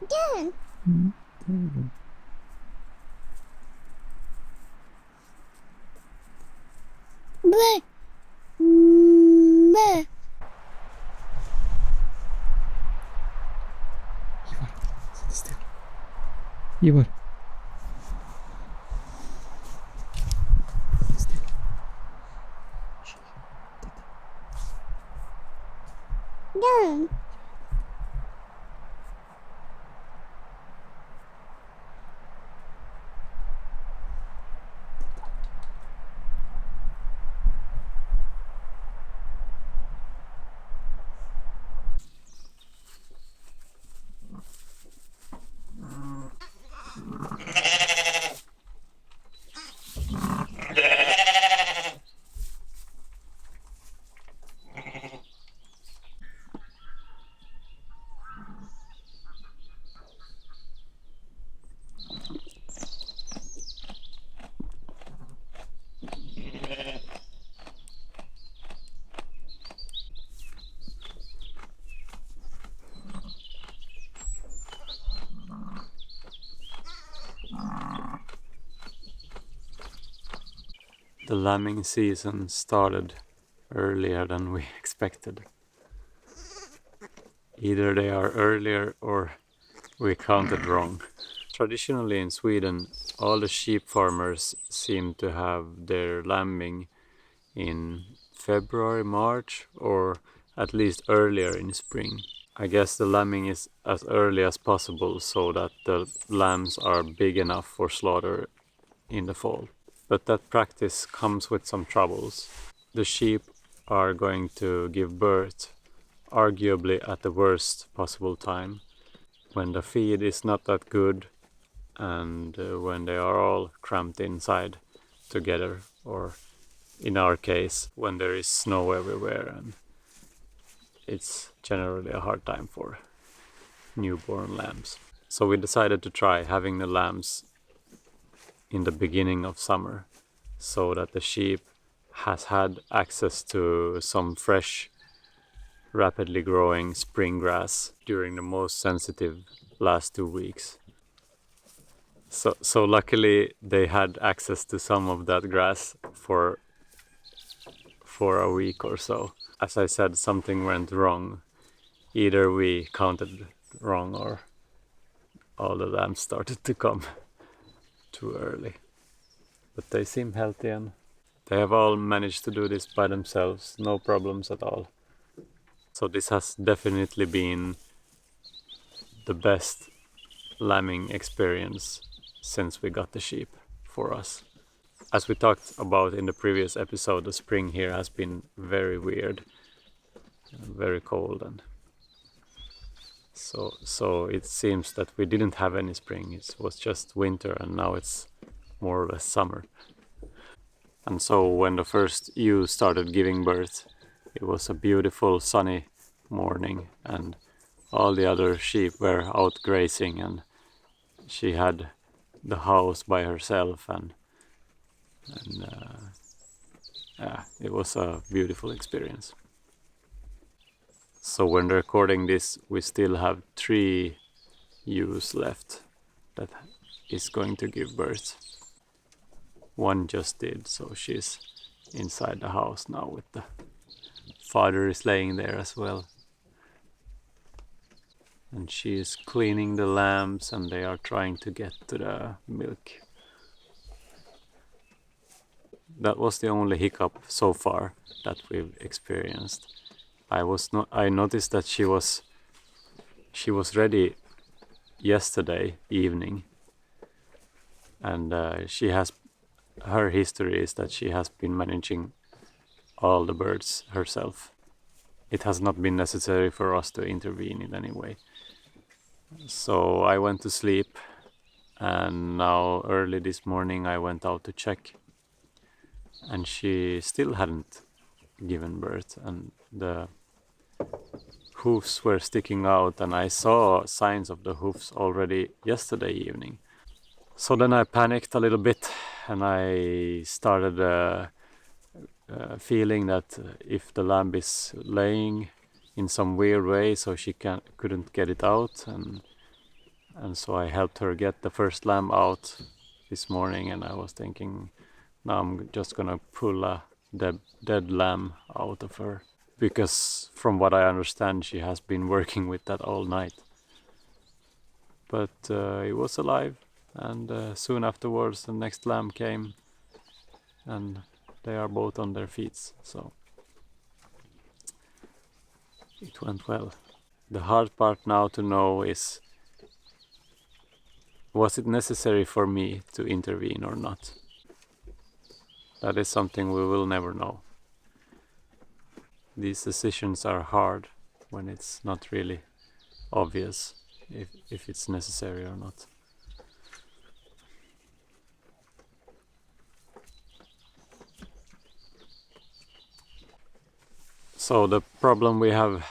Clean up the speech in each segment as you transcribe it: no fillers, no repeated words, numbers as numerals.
Done. Bleh. Bleh. Ivar, sitt still. Ivar. Sitt still. Shh, titta. Done. The lambing season started earlier than we expected. Either they are earlier or we counted wrong. Traditionally in Sweden, all the sheep farmers seem to have their lambing in February, March, or at least earlier in spring. I guess the lambing is as early as possible so that the lambs are big enough for slaughter in the fall. But that practice comes with some troubles. The sheep are going to give birth arguably at the worst possible time, when the feed is not that good and when they are all cramped inside together, or in our case when there is snow everywhere and it's generally a hard time for newborn lambs. So we decided to try having the lambs in the beginning of summer so that the sheep has had access to some fresh, rapidly growing spring grass during the most sensitive last 2 weeks. So luckily they had access to some of that grass for a week or so. As I said, something went wrong. Either we counted wrong or all the lambs started to come too early. But they seem healthy and they have all managed to do this by themselves, no problems at all. So this has definitely been the best lambing experience since we got the sheep for us. As we talked about in the previous episode, the spring here has been very weird, very cold, and so it seems that we didn't have any spring. It was just winter, and now it's more or less summer. And so when the first ewe started giving birth, it was a beautiful sunny morning, and all the other sheep were out grazing, and she had the house by herself, and yeah, it was a beautiful experience. So when recording this, we still have 3 ewes left that is going to give birth. One just did, so she's inside the house now with the father is laying there as well. And she is cleaning the lambs and they are trying to get to the milk. That was the only hiccup so far that we've experienced. I noticed that she was ready yesterday evening, and her history is that she has been managing all the birds herself. It has not been necessary for us to intervene in any way. So I went to sleep, and now early this morning I went out to check, and she still hadn't given birth, and the hoofs were sticking out, and I saw signs of the hoofs already yesterday evening. So then I panicked a little bit, and I started feeling that if the lamb is laying in some weird way, so she couldn't get it out, and so I helped her get the first lamb out this morning, and I was thinking, now I'm just gonna pull a dead lamb out of her, because from what I understand she has been working with that all night. But it was alive, and soon afterwards the next lamb came, and they are both on their feet, so it went well. The hard part now to know is, was it necessary for me to intervene or not? That is something we will never know. These decisions are hard when it's not really obvious if it's necessary or not. So the problem we have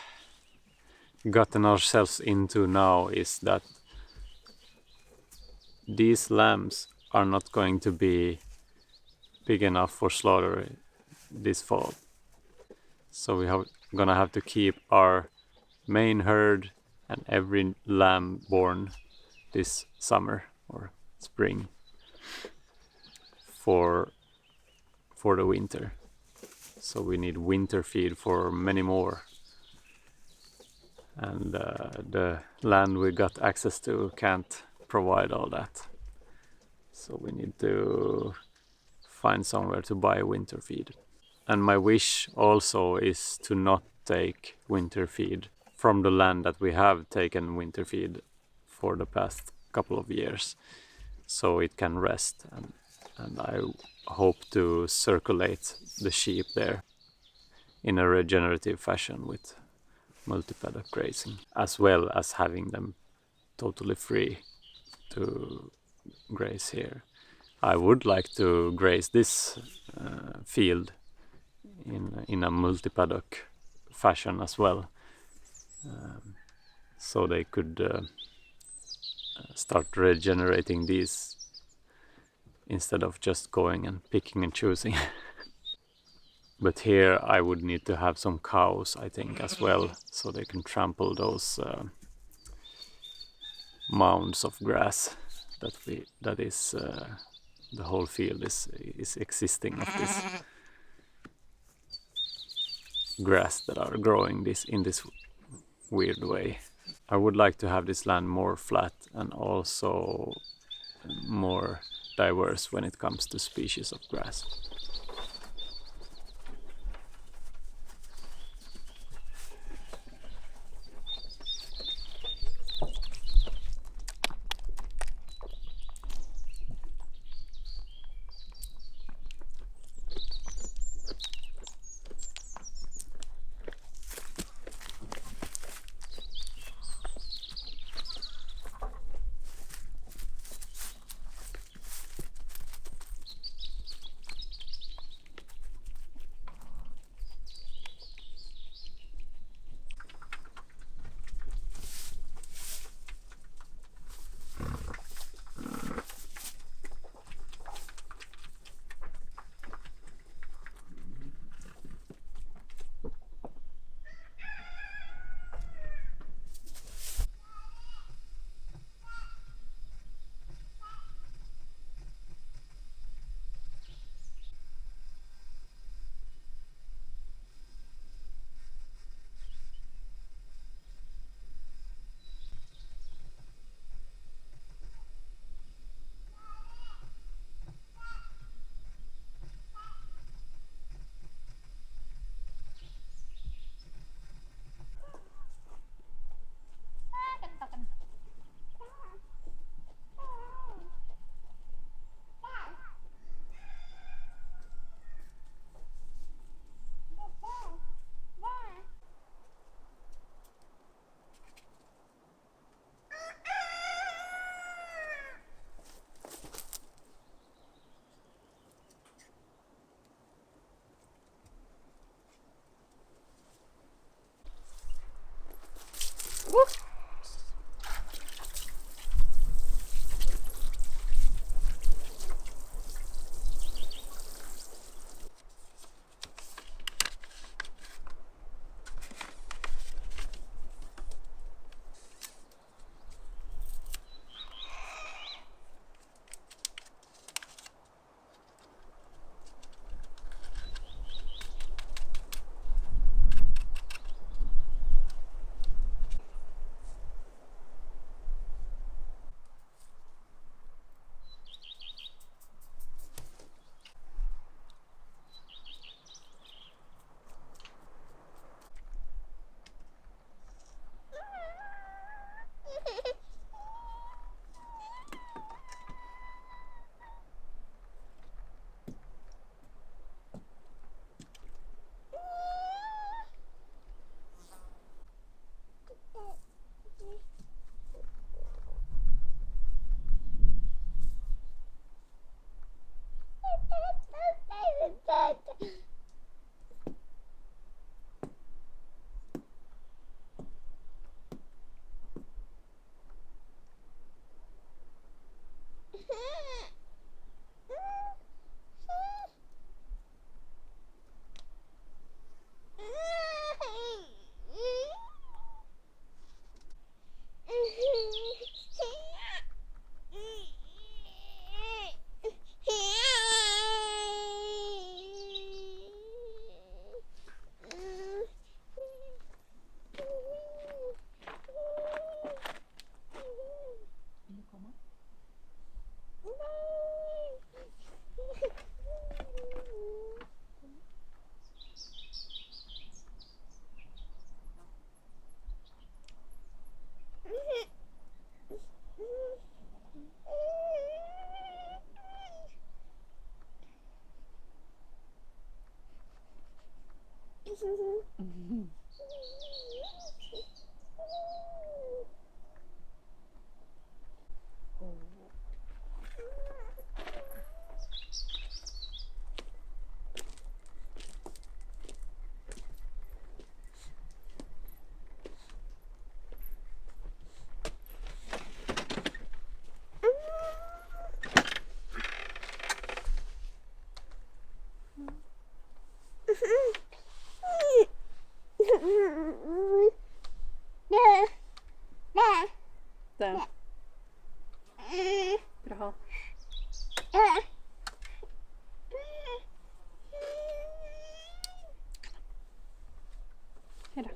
gotten ourselves into now is that these lambs are not going to be big enough for slaughter this fall. So we're gonna have to keep our main herd and every lamb born this summer or spring for the winter. So we need winter feed for many more. And the land we got access to can't provide all that. So we need to find somewhere to buy winter feed. And my wish also is to not take winter feed from the land that we have taken winter feed for the past couple of years, so it can rest. And I hope to circulate the sheep there in a regenerative fashion with multi-paddock grazing, as well as having them totally free to graze here. I would like to graze this field in a multi-paddock fashion as well, so they could start regenerating these instead of just going and picking and choosing. But here I would need to have some cows, I think, as well, so they can trample those mounds of grass that is the whole field is existing of this grass that are growing in this weird way. I would like to have this land more flat and also more diverse when it comes to species of grass. Där. Bra. Hejdå.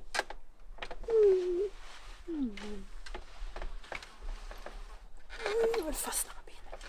väl fastna med benet.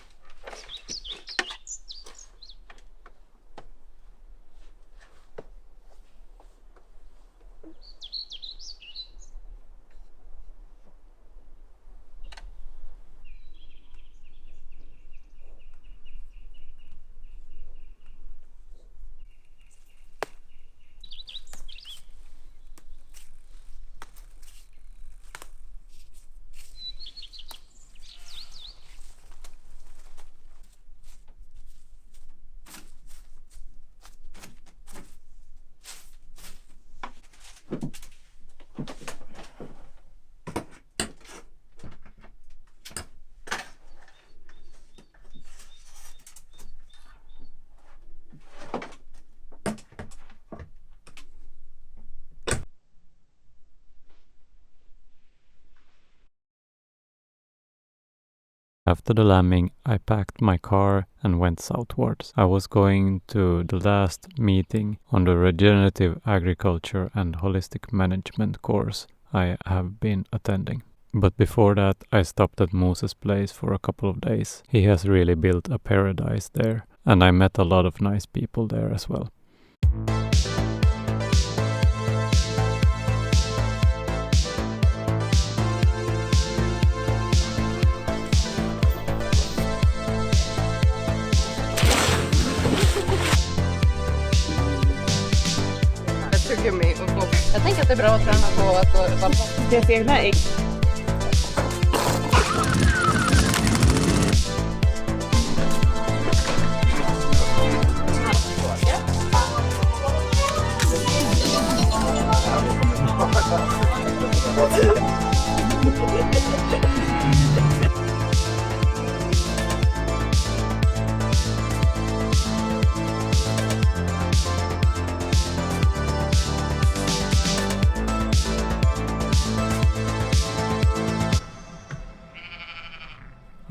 After the lambing, I packed my car and went southwards. I was going to the last meeting on the Regenerative Agriculture and Holistic Management course I have been attending. But before that, I stopped at Moses' place for a couple of days. He has really built a paradise there, and I met a lot of nice people there as well. Jag tänker att det är bra att träna på att det seglar ägg.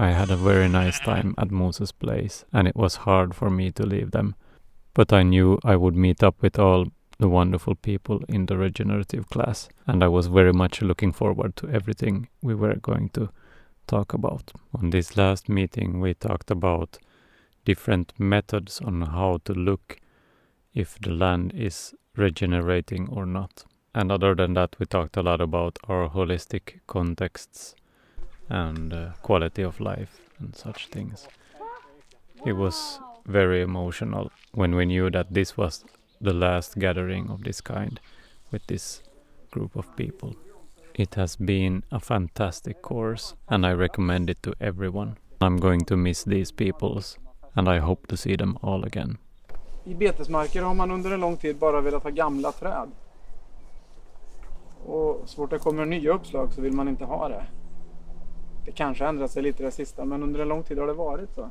I had a very nice time at Moses' place, and it was hard for me to leave them. But I knew I would meet up with all the wonderful people in the regenerative class, and I was very much looking forward to everything we were going to talk about. On this last meeting, we talked about different methods on how to look if the land is regenerating or not. And other than that, we talked a lot about our holistic contexts and quality of life and such things. It was very emotional when we knew that this was the last gathering of this kind with this group of people. It has been a fantastic course, and I recommend it to everyone. I'm going to miss these peoples, and I hope to see them all again. I betesmarker har man under en lång tid bara velat ha gamla träd. Och så fort det kommer nya uppslag så vill man inte ha det. Det kanske ändrar sig lite det sista, men under en lång tid har det varit så.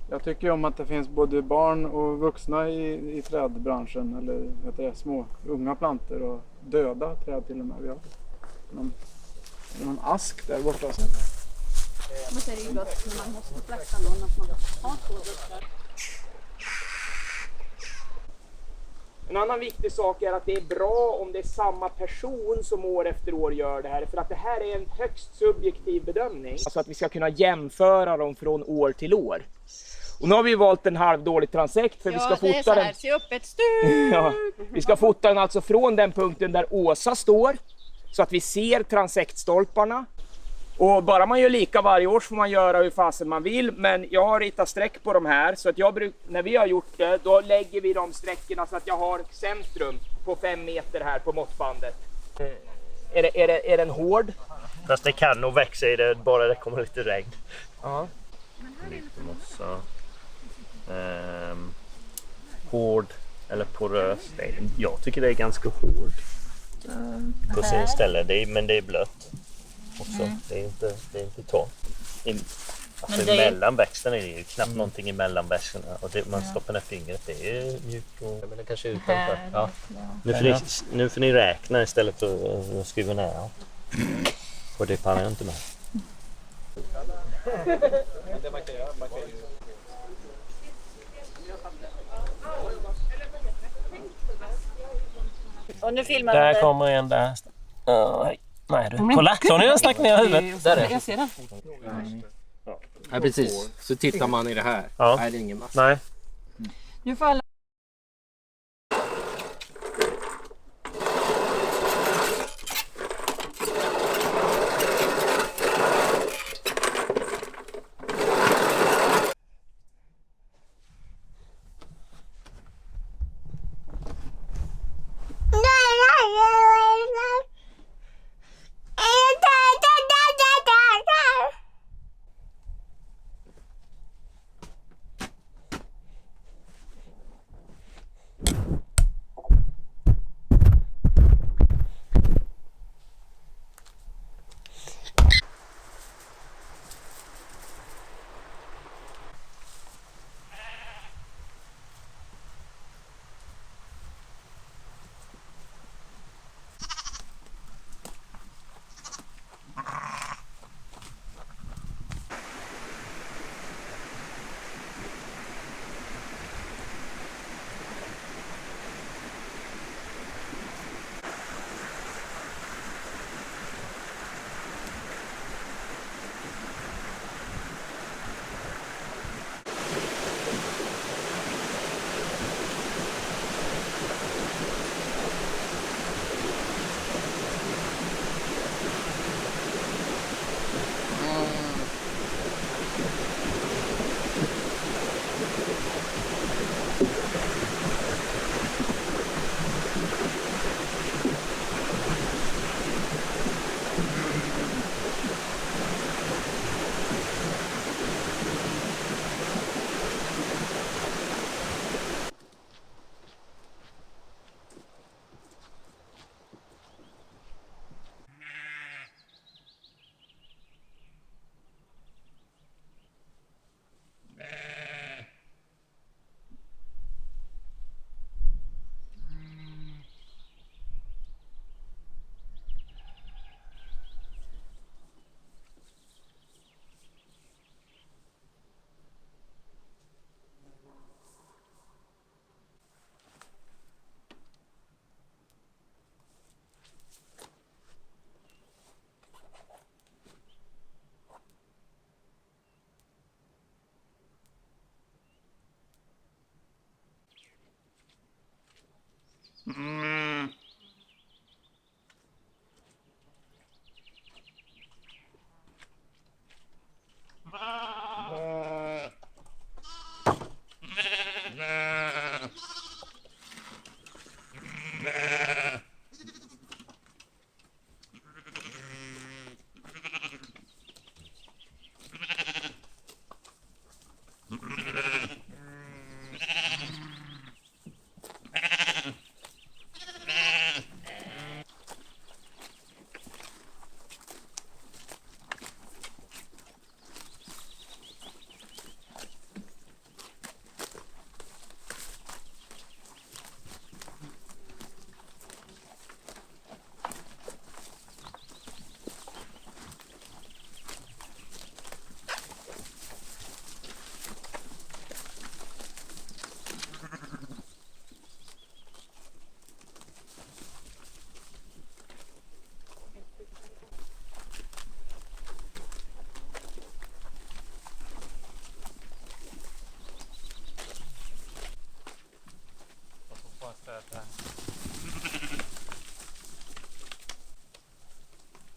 Jag tycker om att det finns både barn och vuxna i trädbranschen, eller heter det, små unga plantor och döda träd till och med. Vi har någon ask där borta. Men så är det ju gott när man måste fläkta någon att man har två vuxna. En annan viktig sak är att det är bra om det är samma person som år efter år gör det här. För att det här är en högst subjektiv bedömning. Alltså att vi ska kunna jämföra dem från år till år. Och nu har vi valt en halvdålig transekt för vi ska fota den. Ja, det är så här, se upp ett stup! Ja, vi ska fota den alltså från den punkten där Åsa står. Så att vi ser transektstolparna. Och bara man gör lika varje år så får man göra hur fasen man vill. Men jag har ritat streck på de här. Så att när vi har gjort det, då lägger vi de sträckorna så att jag har centrum på 5 meter här på måttbandet. Är den hård? Fast det kan nog växa i det, bara det kommer lite regn. Ja. Lite mossa. Hård eller porös. Jag tycker det är ganska hård. På sin ställe, men det är blött. Också. Det är inte torrt. Alltså mellan växterna är det ju knappt någonting i mellanväxterna. Och man stoppar ner fingret, det är mjukt och... Men det kanske är utanför. Ja. Nu får ni räkna istället för att skriva ner allt. Och det pallar jag inte med. Och nu filmar där kommer en där. Nej du, kolla, så har ni den stack ner huvudet. Där är jag ser den. Ja, precis. Så tittar man i det här. Ja. Nej, det är ingen massa. Nej. Nu får alla...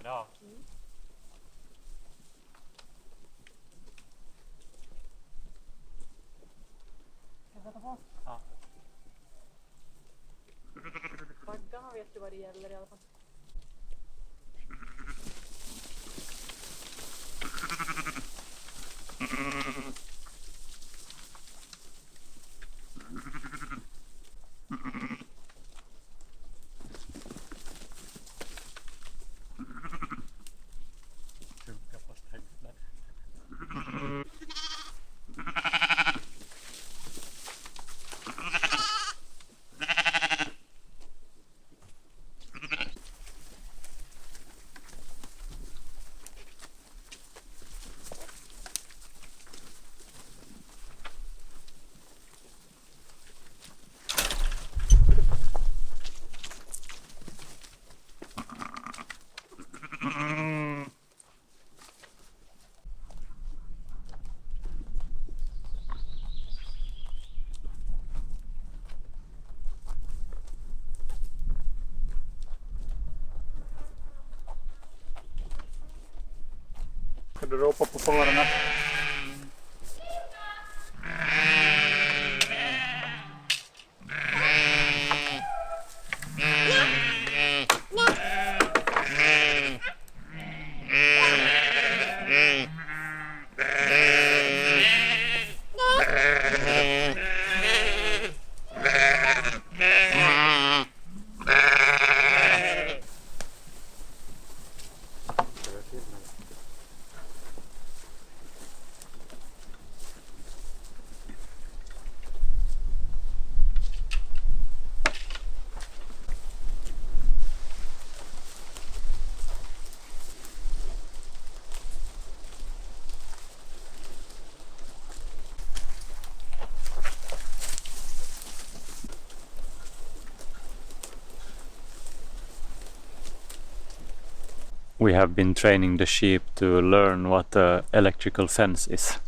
Bra. Ja. Baggarna vet du vad det gäller i alla fall. du ropar på farorna. We have been training the sheep to learn what the electrical fence is.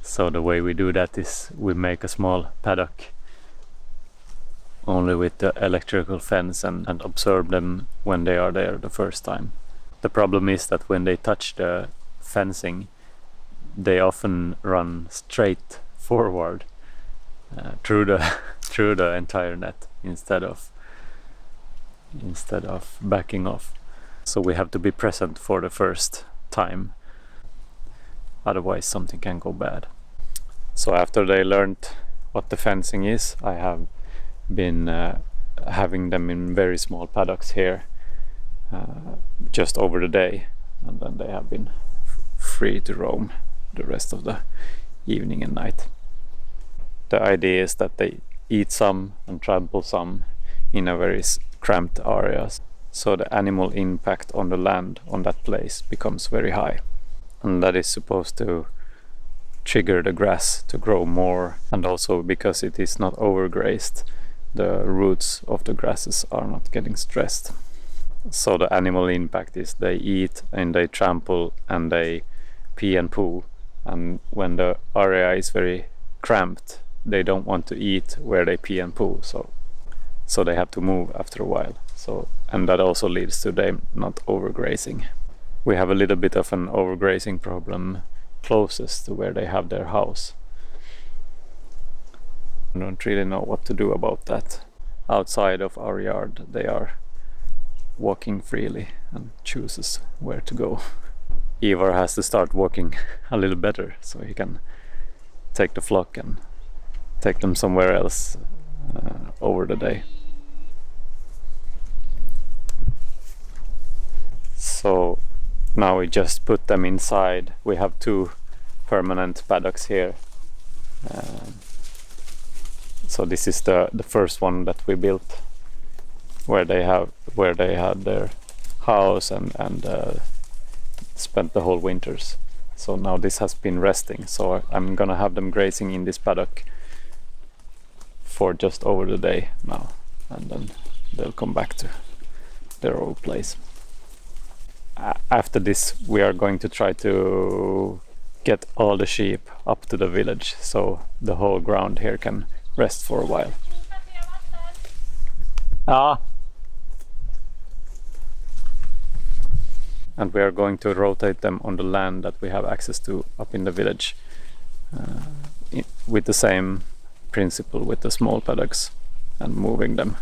So the way we do that is we make a small paddock only with the electrical fence and observe them when they are there the first time. The problem is that when they touch the fencing, they often run straight forward through the entire net instead of backing off. So we have to be present for the first time, otherwise something can go bad. So after they learned what the fencing is, I have been having them in very small paddocks here just over the day, and then they have been free to roam the rest of the evening and night. The idea is that they eat some and trample some in a very cramped areas. So the animal impact on the land on that place becomes very high, and that is supposed to trigger the grass to grow more, and also because it is not overgrazed, the roots of the grasses are not getting stressed. So the animal impact is they eat and they trample and they pee and poo, and when the area is very cramped they don't want to eat where they pee and poo, so they have to move after a while. And that also leads to them not overgrazing. We have a little bit of an overgrazing problem closest to where they have their house. I don't really know what to do about that. Outside of our yard they are walking freely and chooses where to go. Ivar has to start walking a little better so he can take the flock and take them somewhere else over the day. So now we just put them inside. We have 2 permanent paddocks here. So this is the first one that we built, where they had their house and spent the whole winters. So now this has been resting. So I'm gonna have them grazing in this paddock for just over the day now, and then they'll come back to their old place. After this we are going to try to get all the sheep up to the village so the whole ground here can rest for a while. And we are going to rotate them on the land that we have access to up in the village with the same principle with the small paddocks, and moving them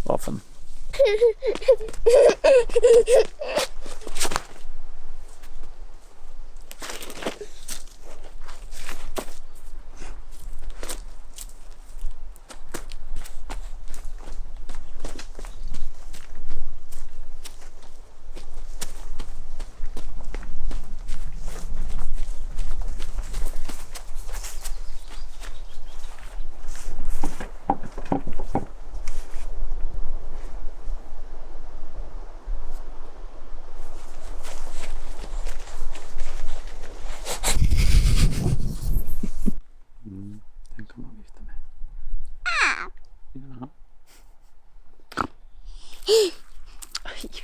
often.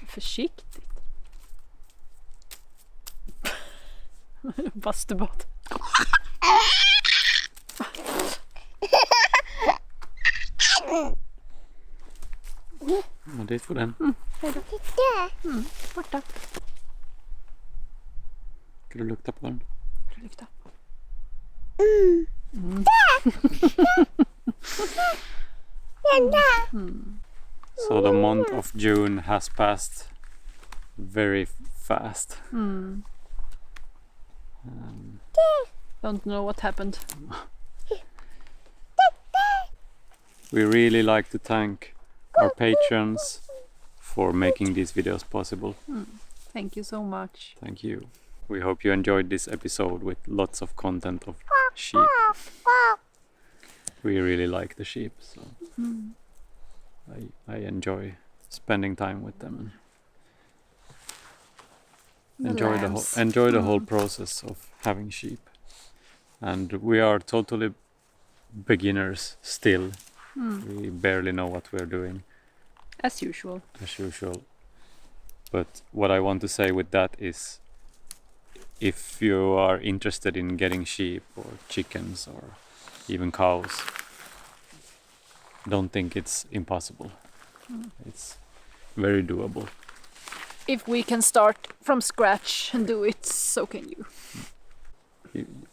Försiktigt. Bastubad. Ja, dit får den. Hej då. Borta. Ska du lukta på den? Lukta. So the month of June has passed very fast. Don't know what happened. We really like to thank our patrons for making these videos possible. Thank you so much. Thank you. We hope you enjoyed this episode with lots of content of sheep. We really like the sheep, so I enjoy spending time with them and enjoy the whole process of having sheep. And we are totally beginners still. We barely know what we're doing. As usual. But what I want to say with that is, if you are interested in getting sheep or chickens or even cows, don't think it's impossible. It's very doable. If we can start from scratch and do it, so can you.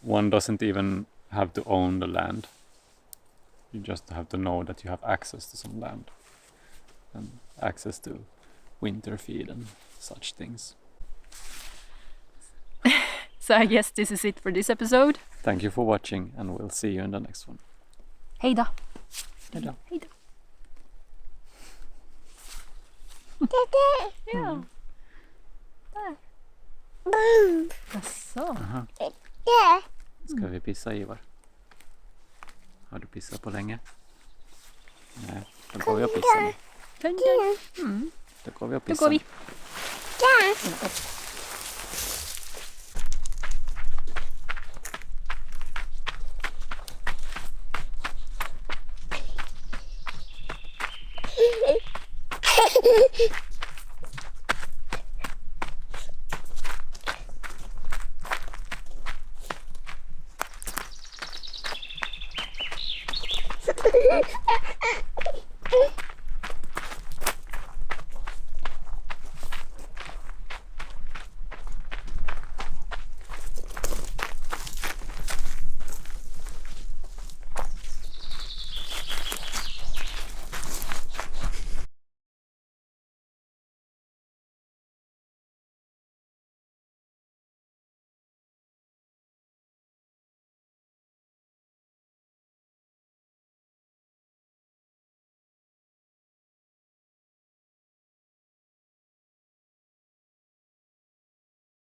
One doesn't even have to own the land. You just have to know that you have access to some land and access to winter feed and such things. So I guess this is it for this episode. Thank you for watching, and we'll see you in the next one. Hej då. Hejdå. Hej då. Ja. Jaså? Ska vi pissa, Ivar? Har du pissat på länge? Nej, då går vi och pissar nu. Då går vi och pissar. Då går vi.